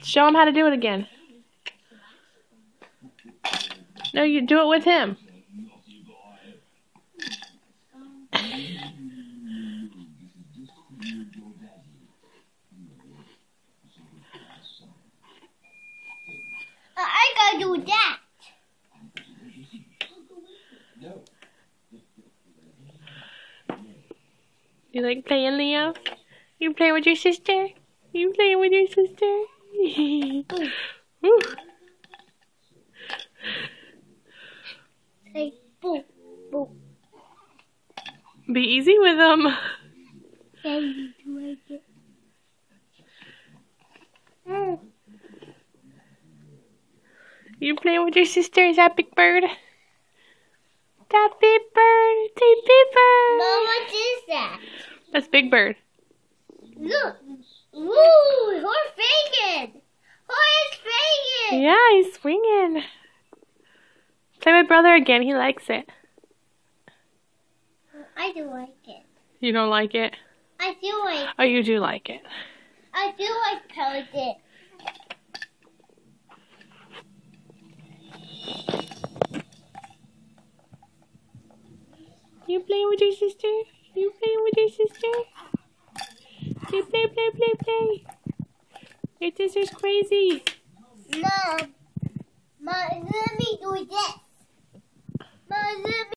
Show him how to do it again. No, you do it with him. I gotta do that. You like playing, Leo? You play with your sister? You playing with your sister? Woo. Say boo, boo. Be easy with them. Yeah, you do like it. You playing with your sister? Is that Big Bird? That Big Bird. Say Big Bird. Mom, what is that? That's Big Bird. Look. Woo! Who's swinging? Who is swinging? Yeah, he's swinging. Play with brother again. He likes it. I do like it. You don't like it? I do like. Oh, you do like it. I do like Pelican. You playing with your sister? You playing with your sister? You play, play, play, play. Your sister's crazy. Mom, let me do this. Mom, let me.